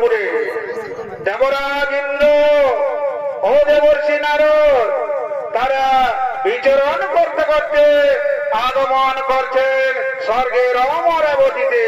স্বর্গপুরে দেবরাজ ইন্দ্র ও দেবর্ষি নারদ তারা বিচরণ করতে করতে আগমন করছেন স্বর্গের অমরাবতীতে।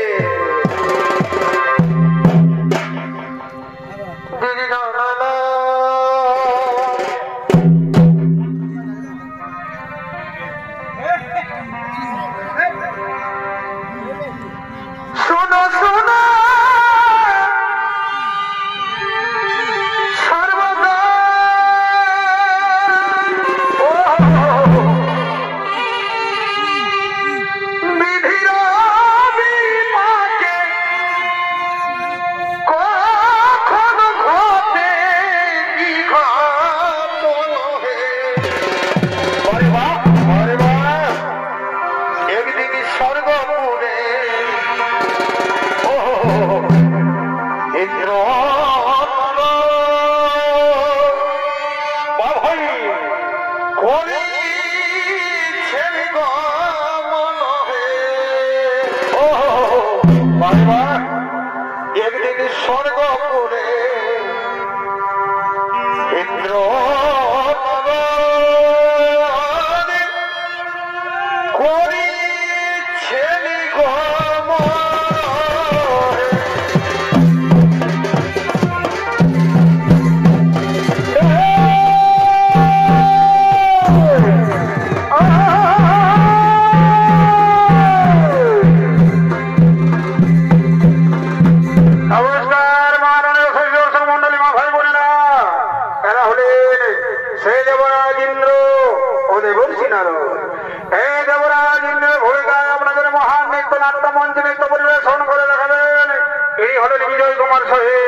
একদিন স্বর্গপুরে ইন্দ্র করিছেন বিজয় কুমার সহিত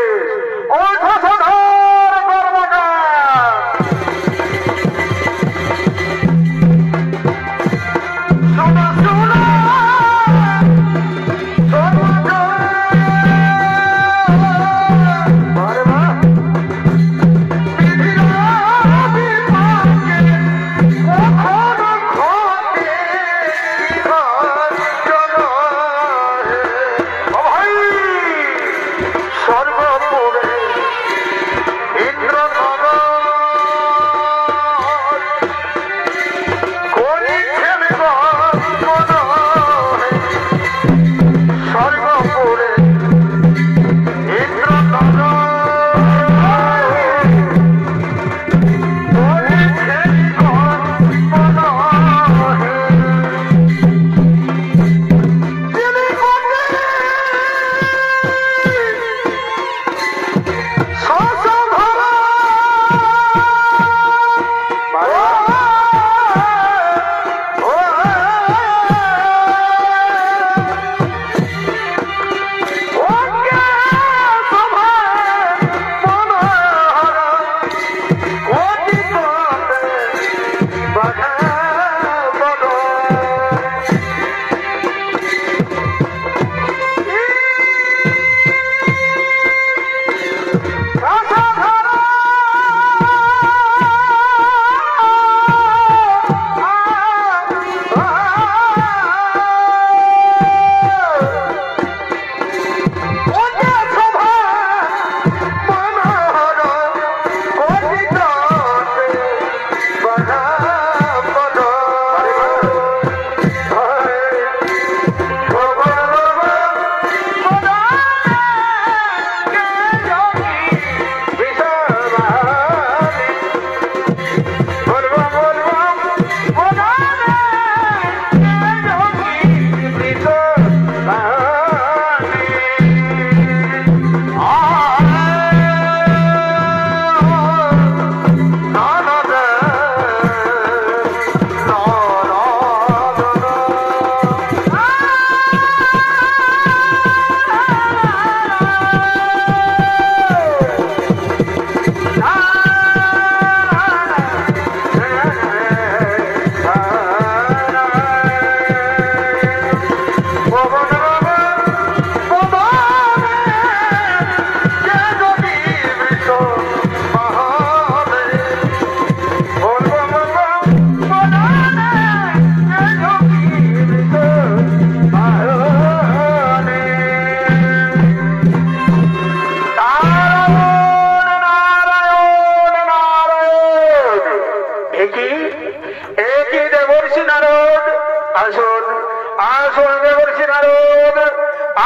আসুন আসুন দেবর্ষি নারদ,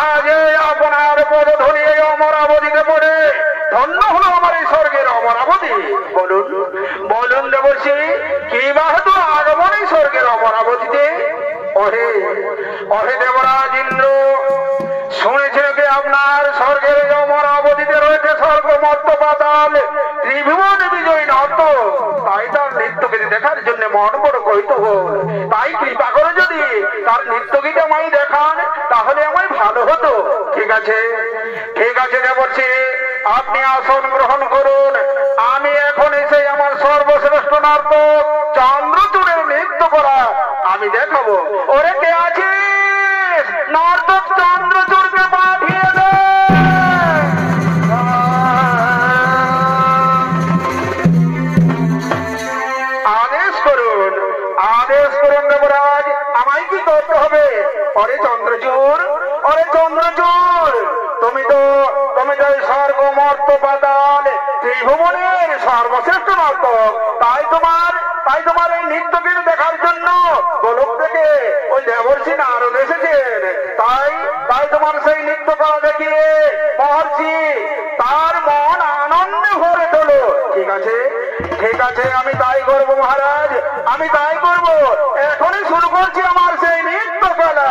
আজ আপনার পদ ধনী অমরাবতীতে পড়ে ধন্য হলো আমার এই স্বর্গের অমরাবতী। বলুন বলুন দেবর্ষি, কি বাহাদুর আগমন এই স্বর্গের অমরাবতীতে। ওহে ওহে দেবরাজ ইন্দ্র, শুনেছেন কি আপনার স্বর্গের অমরাবতীতে রয়েছে স্বর্গ মর্ত পাতাল ত্রিভুবন বিজয়ী নর্ত, তাই তার নৃত্যগীতি দেখার জন্য মন বড় কৌতূহল। তাই কৃপা করে যদি তার নৃত্যগীতি আমায় দেখান তাহলে আমায় ভালো হতো। ঠিক আছে ঠিক আছে দেবর্ষি, আপনি আসন গ্রহণ করুন। আমি এখন এসে আমার সর্বশ্রেষ্ঠ নাটক চন্দ্রচূড়ের নৃত্য করা আমি দেখাবো। ওরে কে আছিস, নাটক চন্দ্রচূড়কে পাঠিয়ে দে। আদেশ করুন দেবরাজ, আমায় কি করতে হবে? অরে চন্দ্রচূড়, অরে চন্দ্রচূড়, তুমি তো স্বর্গ মর্ত পাতাল ত্রিভুবনের সর্বশ্রেষ্ঠ নাটক, তাই তোমার এই নৃত্যগীতি দেখার জন্য গোলক থেকে ওই দেবর্ষি নারদ এসেছেন। তাই তোমার সেই নৃত্য করা দেখিয়ে মহর্ষি তার মন আনন্দে ভরে তোলো। ঠিক আছে আমি তাই করবো মহারাজ, আমি তাই করবো। এখনই শুরু করছি আমার সেই নৃত্য কলা।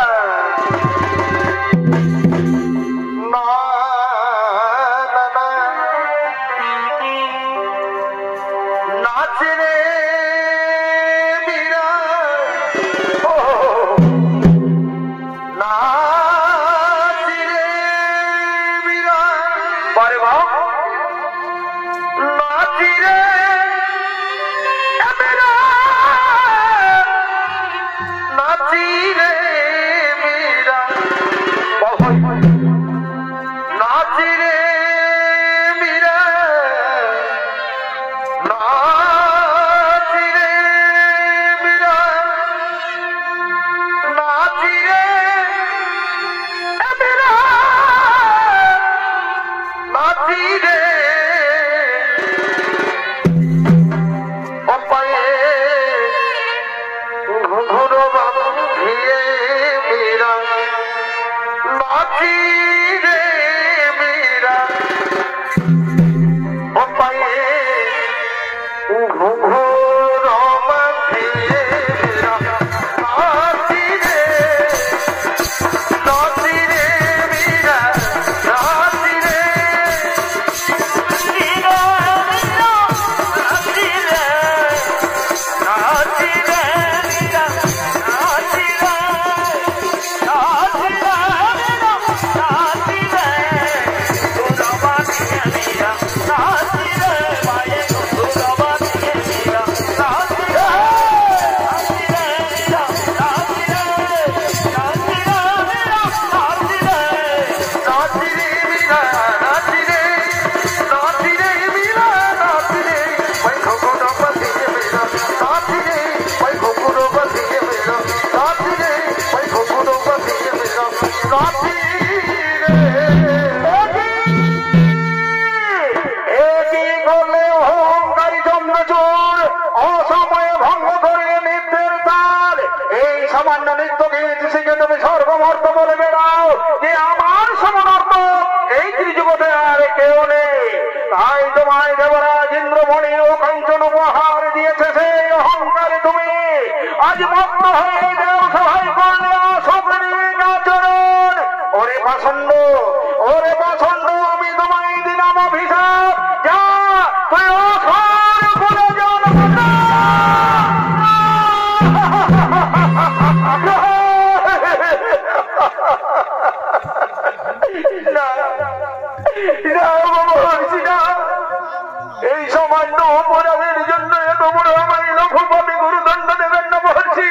এই সামান্য অপরাধের জন্য এত বড় আমায় লক্ষ্যভাবে গুরুদণ্ড দেবেন না মহর্ষি,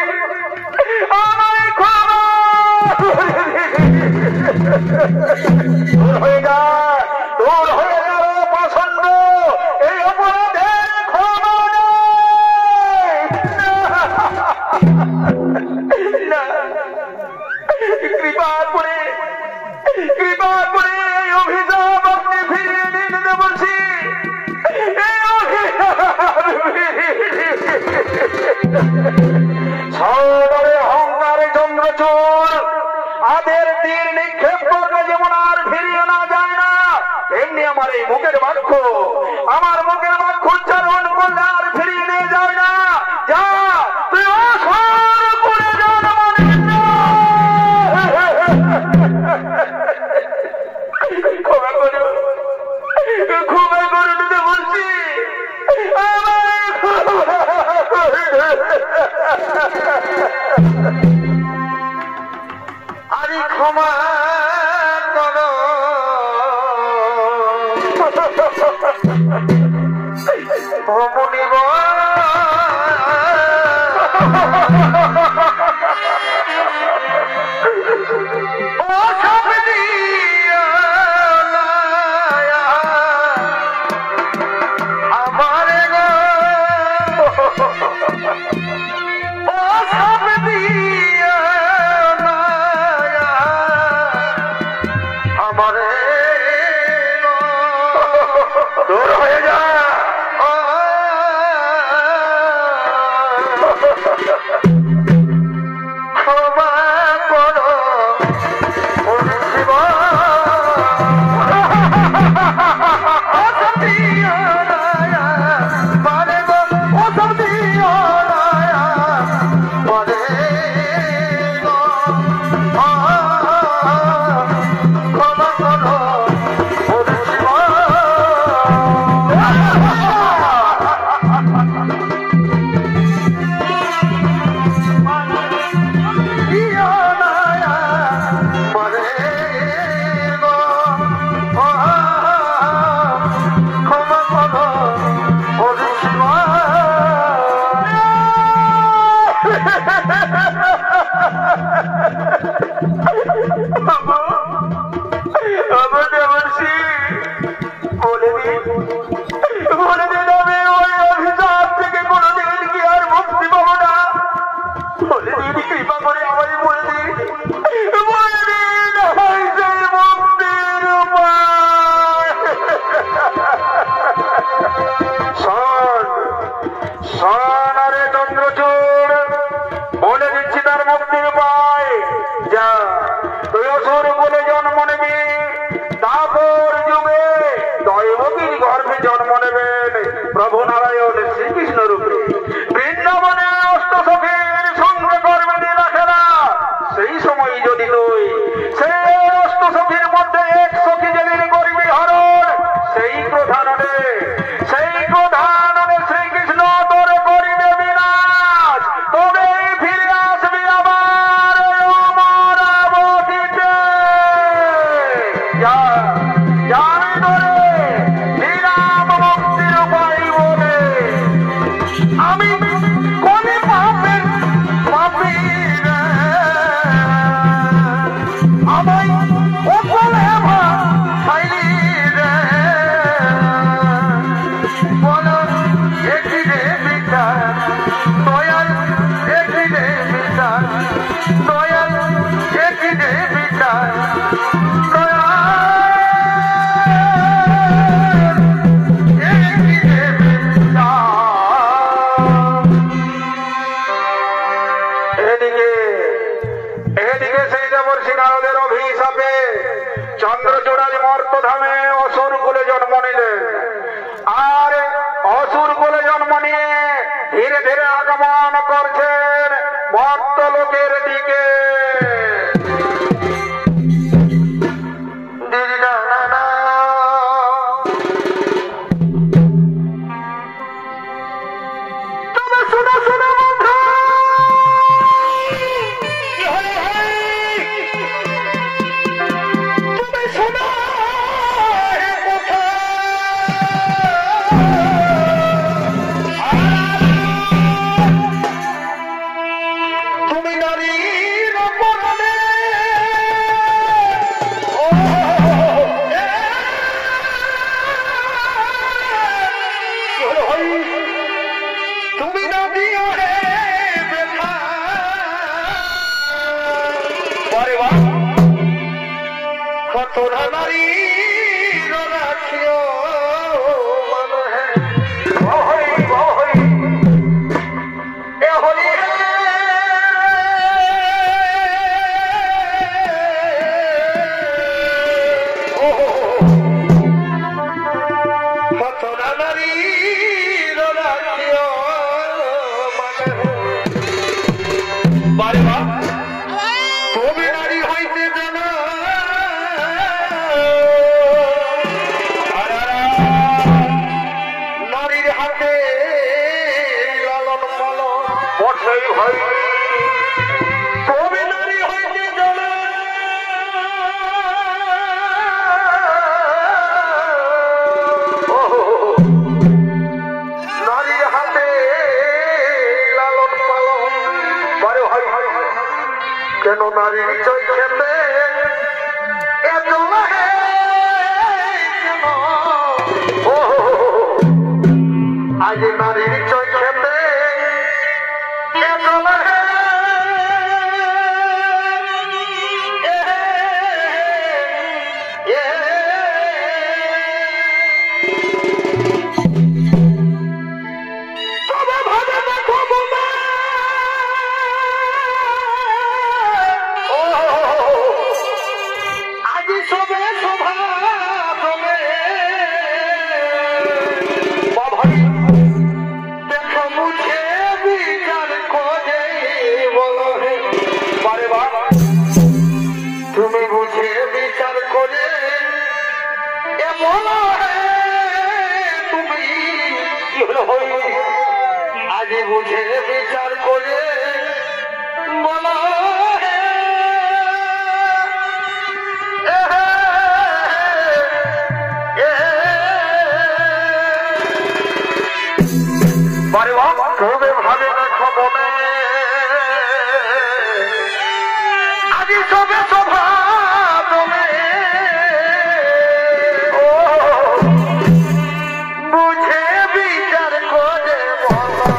আমায় ক্ষমা হয়ে যা, তোর হয়ে যাও পছন্দ, এই অপরাধের ক্ষমা না, কৃপা করে এই অভিযোগ আপনি ফিরিয়ে দিন দেবর্ষি, সদরে অহংকারে আমার এই মুখের বাক্য, আমার মুখের বাক্য উচ্চারণ করলে আর ফিরিয়ে নিয়ে যাবে না। যা তুই অসর করে যা ক্ষমা করো, ক্ষমা করে দিতে বলছি। আরে ক্ষমা করো, দূর হয়ে যা। ক্ষমা করো প্রভু নারায়ণ শ্রীকৃষ্ণ রূপে বৃন্দাবনে অষ্টসখীর সঙ্গে করবে লীলাখেলা। সেই সময় যদি তুই সেই অষ্টসখীর মধ্যে এক সখী যেদিন করবি হরণ, সেই প্রধাননে শ্রীকৃষ্ণ তোর করিবে বিনাশ, তবেই ফিরে আসবি আবার অমরাবতীতে। জানি ধরে শ্রীরাম মুক্তির উপায় বলে আমি কোনে পাপি রে, আমায় ওপরে ভাইলি রে, বলো একই রে বিচার দয়াল, একই রে বিচার দয়াল, একই রে বিচার চন্দ্রচূড়ার মর্তধামে অসুর কুলে জন্ম নিলেন। আর অসুর কুলে জন্ম নিয়ে ধীরে ধীরে আগমন করছেন মর্তলোকের দিকে। বারে মা তুমি নারী হইতে জানো নারীর হাতে লালন পালন বসেই হয় তুমি নারী হইতে জানো নারীর হাতে লালন পালন বারে হয় কেন নারীর চৈখেতে এত কেন আজ নারীর চৈখেতে এত তুমি বুঝে বিচার করে বলো তুমি কি হলো আজ বুঝে বিচার করে বলো তবে ভাবে দেখো মনে আজি সবে সভা তুমি বুঝে বিচার করে বলো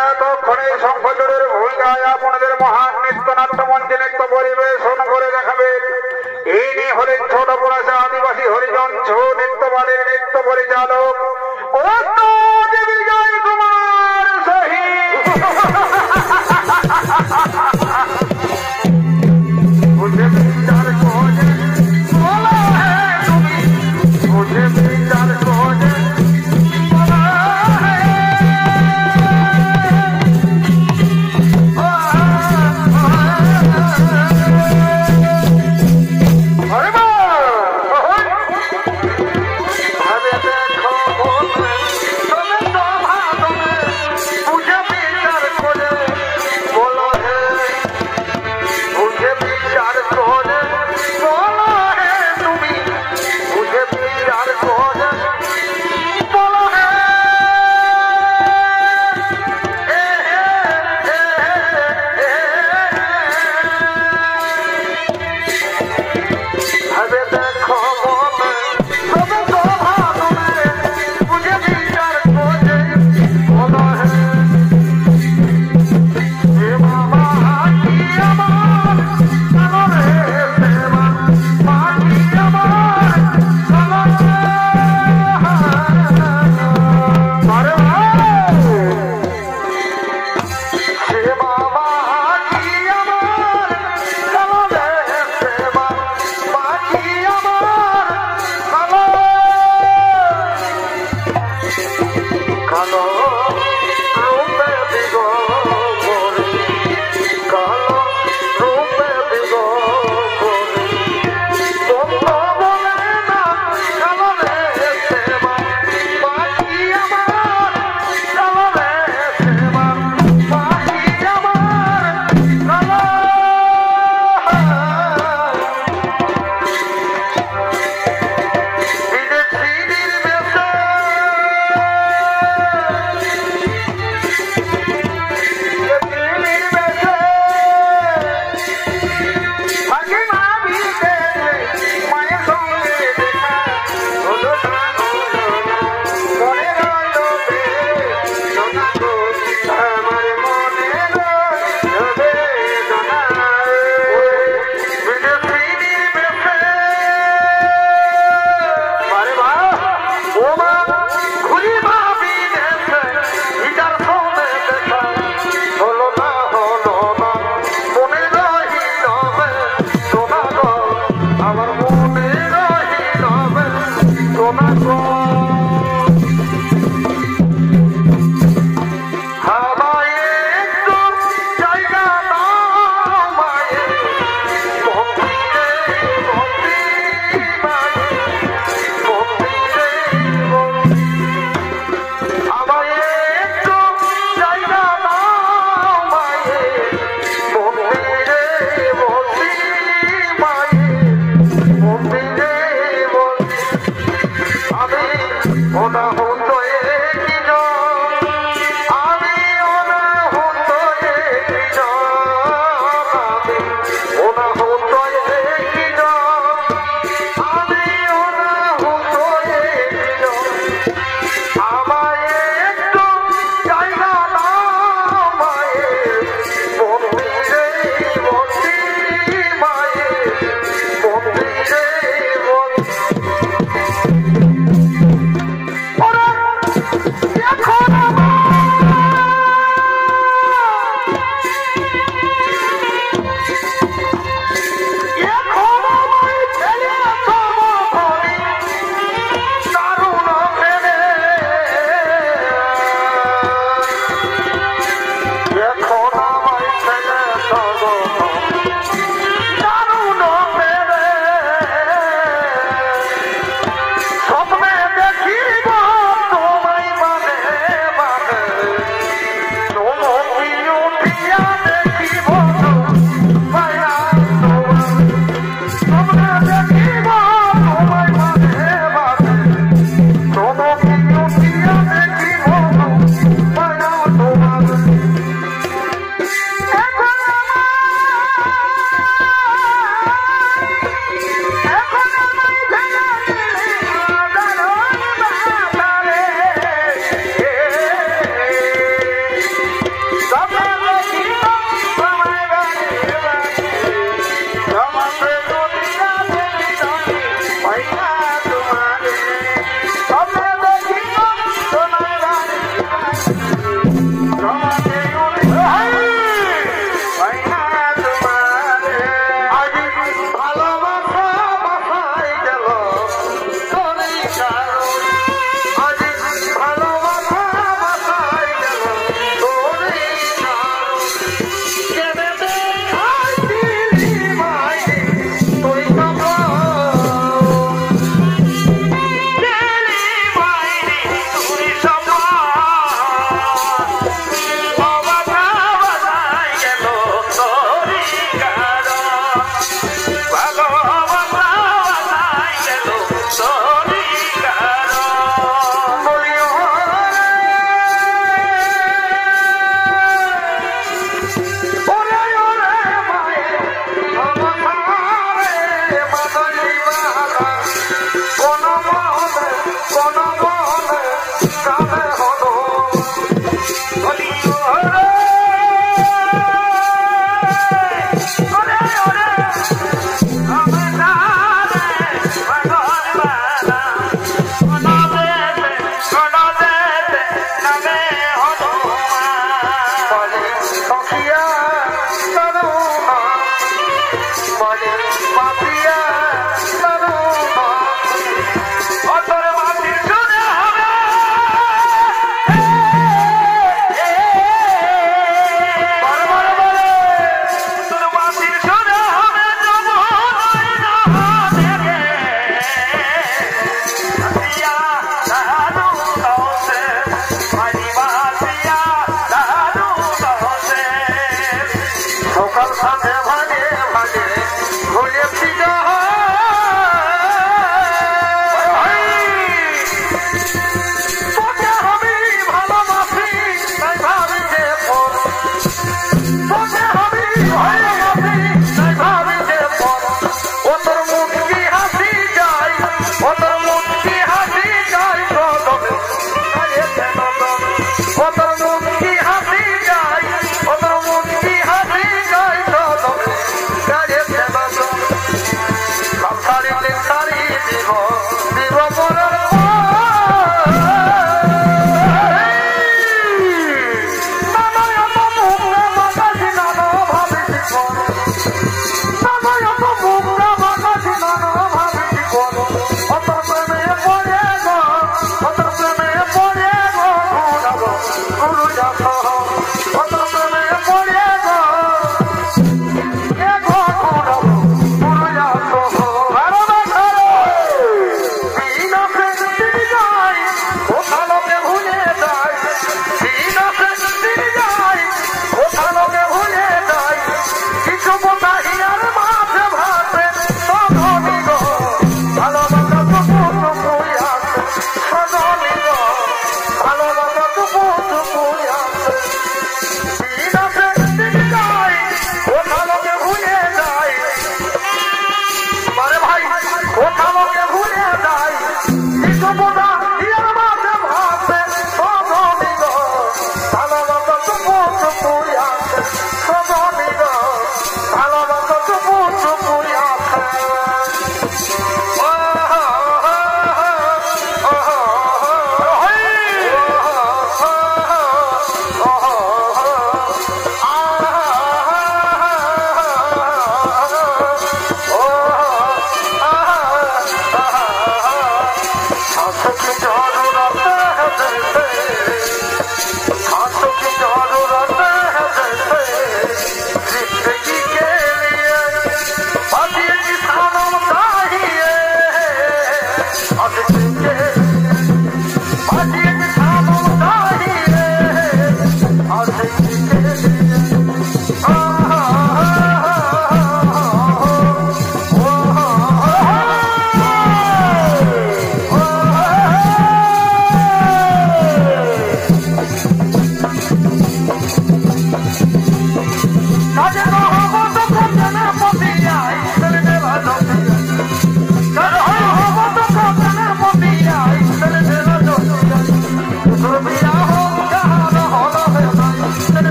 এতক্ষণে সংসদের ভূমিকায় আপনাদের মহান নৃত্যনাট্য মঞ্চে নৃত্য পরিবেশন করে দেখাবেন ইনি হলেন ছোট পড়াশা আদিবাসী হরিজন ছৌ নৃত্যবাদের নৃত্য পরিচালক বিজয় কুমার সহি বুঝে বিচার করে বলো তুমি বুঝে বিচার করে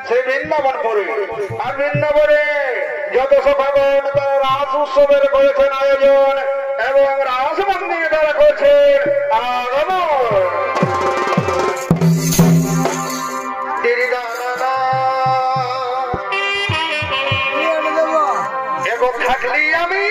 সে বৃন্দাবনপুরে। আর বৃন্দাবনে যত সখাগণ তারা রাস উৎসবের করেছেন আয়োজন এবং রাস মন্দিরে তারা করছেন আগমন। এবং থাকলি আমি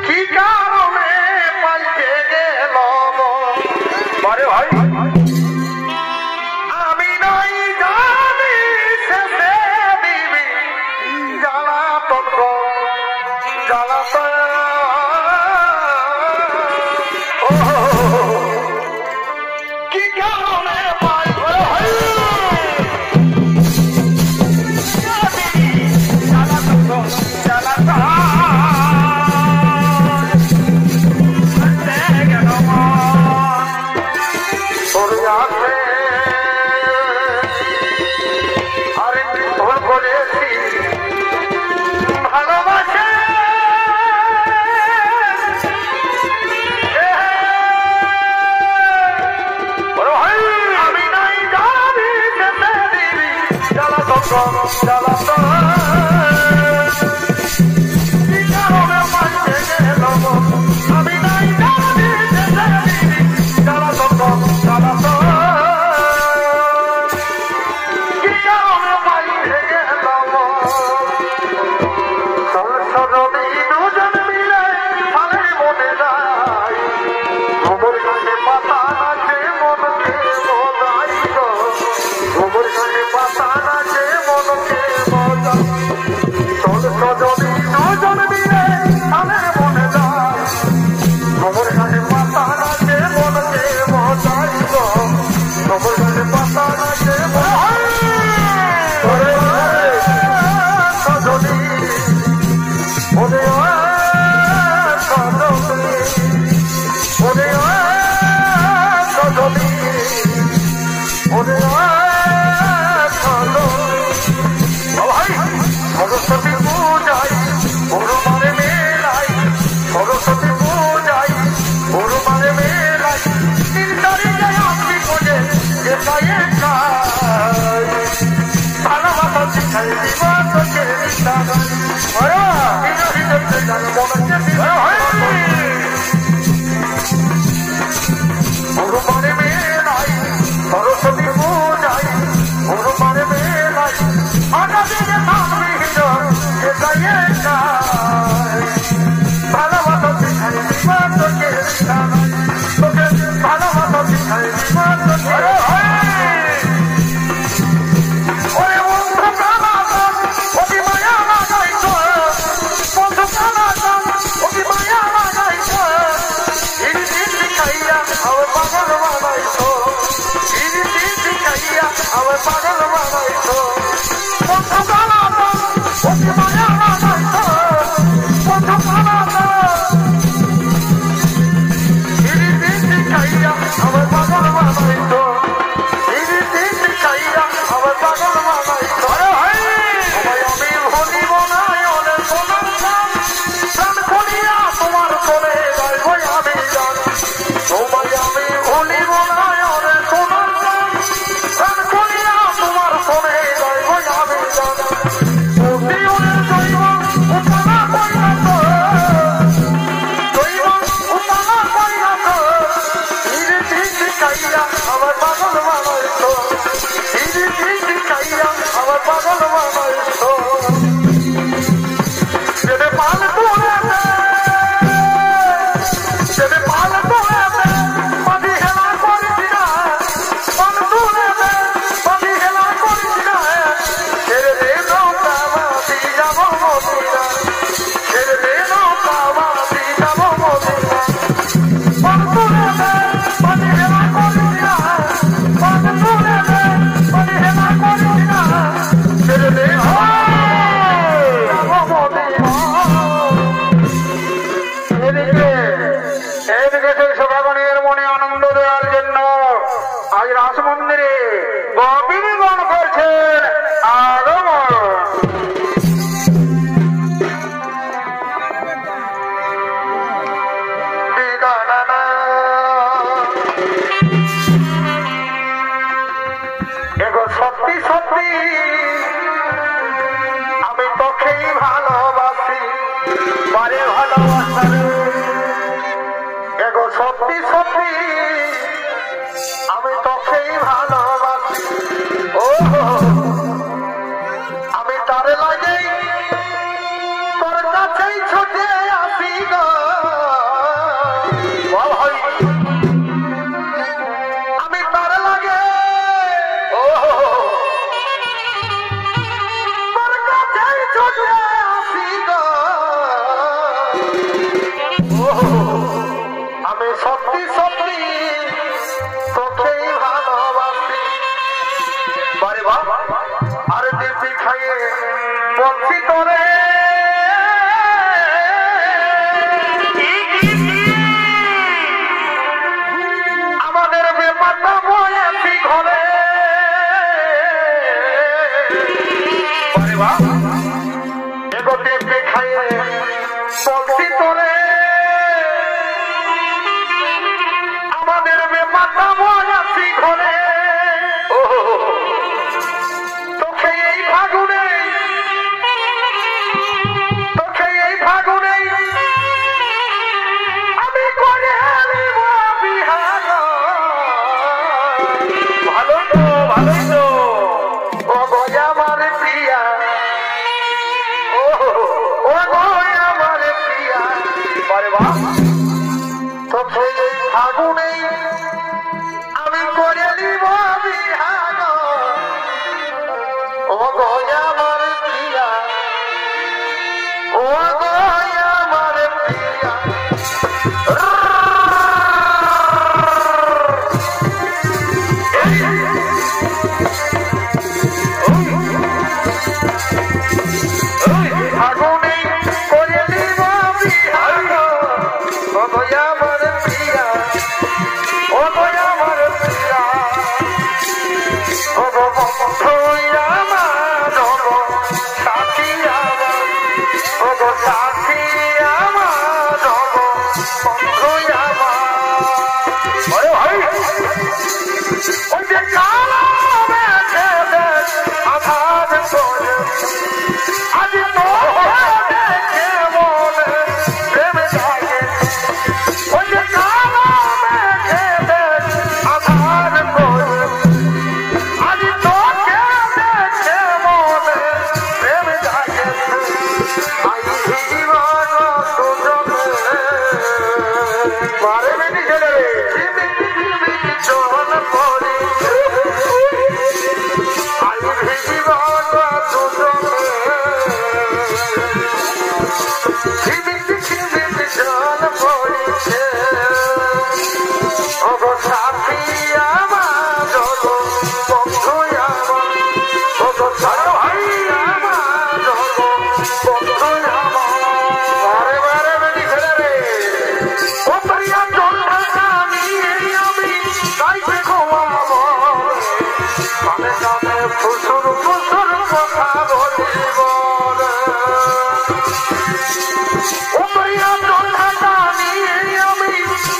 কি কারণে পাল্টে গেল বরে ভাই আমি নাই জানি শেষে দিবি জ্বালাতন জ্বালাতন কি কারণে ভালোবাসার এগো সত্যি সত্যি আমি তোকেই ভালোবাসি ও আমি তার লাগে তোর কাছেই ছুটে আসি গো ভাই আমি তার লাগে ও তোর কাছেই ছুটে আসি গো আমি সত্যি সত্যি তোকেই ভালোবাসি বারে বাবা আর দিব্যি খাইয়ে বলছি তোরে আমাদের ব্যাপারটা বলেছি ঘরে বারে বাবা এগো দিব্যি খাইয়ে বলছি তোরে আমাদের ব্যাপারটা বলেছি ঘরে তোকে এই ফাগুনে আমি করে নিব বিহার ভালো তো ভালোই তো ও গয়া আমার প্রিয়া ও গয়া আমার প্রিয়া বারে বাহ তোকে এই ফাগুনে আমি করে নিব বিহার ও গয়া আমার প্রিয়া ও গয়া আমার প্রিয়া ফাগুনে করে নিব বিহার ও গয়া আমার প্রিয়া ও গয়া আমার প্রিয়া ও গো বন্ধু আমার ও গো সাথী আমার ও গো সাথী আমার ও গো বন্ধু আমার ভাই ওই যে কালো মেঘে আধার করে আজ তো দেখে মনে প্রেম জাগে ওই যে কালো মেঘে আধার করে আজ তোকে দেখে মনে প্রেম জাগে আই জীবন সুযোগে মারে বেটি ছেলে চল পড়ে আই জীবন সুযোগে চল পড়েছে ও গো সাথী আমার ও গো বন্ধু আমার ও গো ভাই আমার ও গো বন্ধু আমার বারে বেটি ছেলে রে ও প্রিয়া জন্মটা আমি গাইতে ঘুমাবো কানে কানে ফুসুর ফুসুর কথা বলিব ও প্রিয়া জন্মটা আমি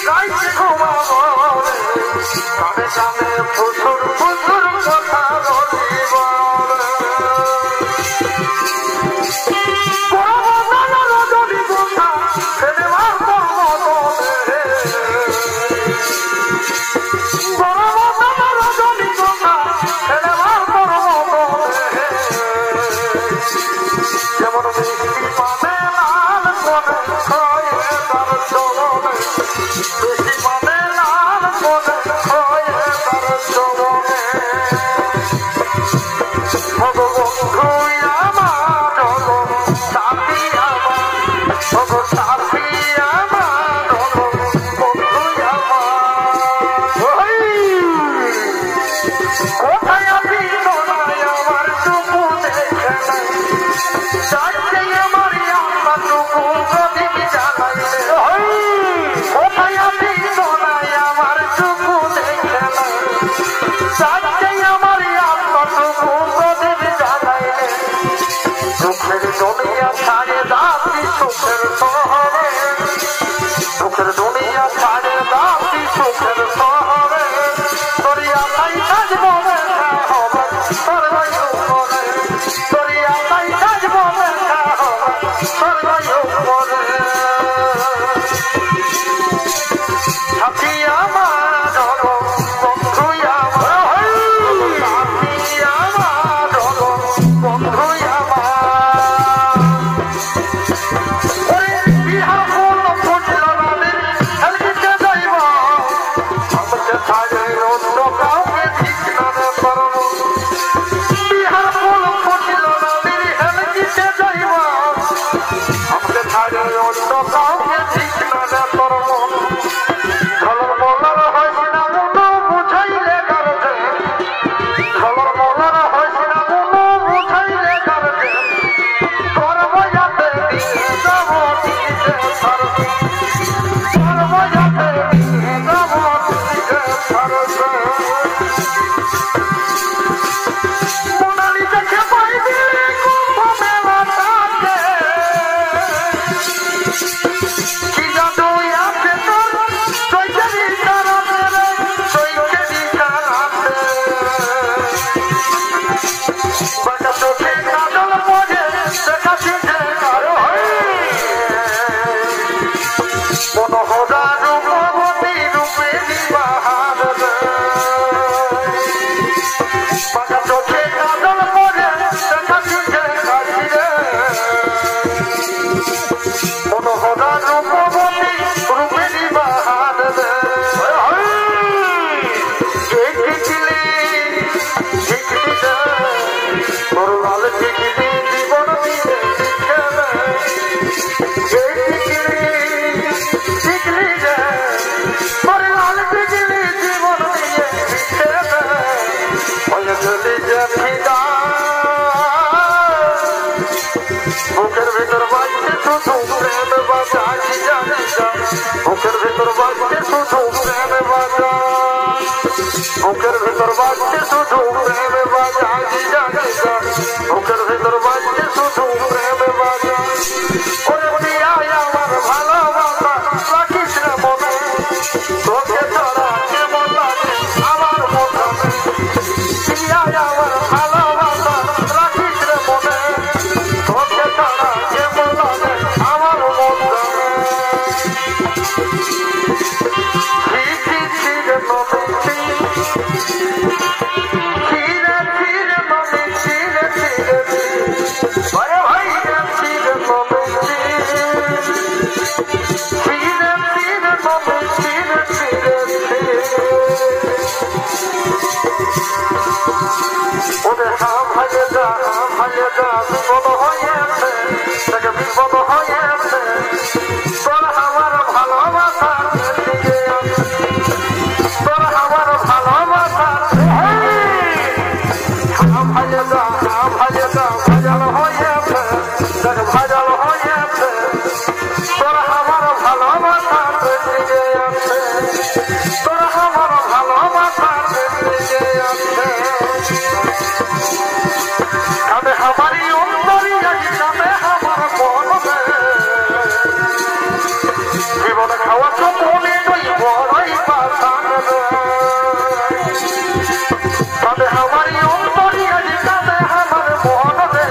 গাইতে ঘুমাবো কানে কানে ফুসুর ফুসুর কথা বলিব রজনী বন্ধা সিনেমার পর্বতনে রজনী বন্ধা সিনেমার পর্বতনে যেমন মিষ্টি পানে লাল কোনে খয়ে তার চরণে মিষ্টি পানে লাল কোনে খয়ে তার চরণে ভগবন্ধু আমার হলো সাথী আমার হলো সাথী আমার হলো বন্ধু আমার কোথায় আছি তোরাই আমার টুকু দেখে নাই যাচ্ছে আমার আত্মা টুকু প্রদীপ জ্বালাইলে কোথায় আছি তোরাই আমার টুকু দেখে নাই যাচ্ছে আমার আত্মা টুকু প্রদীপ জ্বালাইলে সুখের দুনিয়া ছাড়ে যাচ্ছি সুখের শহরে সুখের দুনিয়া ছাড়ে যাচ্ছি সুখের শহরে দরিয়া তাই থাকবো দেখা হবে তোর বুকের ভিতর বাজছে শুধু প্রেমে বাজা, বুকের ভিতর বাজছে শুধু প্রেমে বাজা, বুকের ভিতর বাজছে শুধু প্রেমে বাজা। ওরে প্রিয়াই আমার ভালোবাসা রাখিস রে মনে, তোকে ছাড়া কেমন লাগে আমার মনে। প্রিয়াই আমার ভালোবাসা রাখিস রে মনে, তোকে ছাড়া কেমন লাগে আমার মনে। বিপদ হয়েছে তাকে বিপদ হয়েছে, তোর আমার ভালোবাসার দিকে আছে, তোর আমার ভালোবাসার ভাজাল হয়েছে তাকে ভাজাল হয়েছে, তোর আমার ভালোবাসার দিকে আছে, তোর আমার ভালোবাসার দিকে আছে। আমি हमारी उम्री जाने हमारा बोलबे জীবন খাওয়া তো মনে নই বড়ই পাতান তবে हमारी उम्री जाने हमारे बोलबे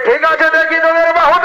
ঠিক আছে দেখি তোদের বাহু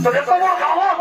তোদের তো বড় সাহস।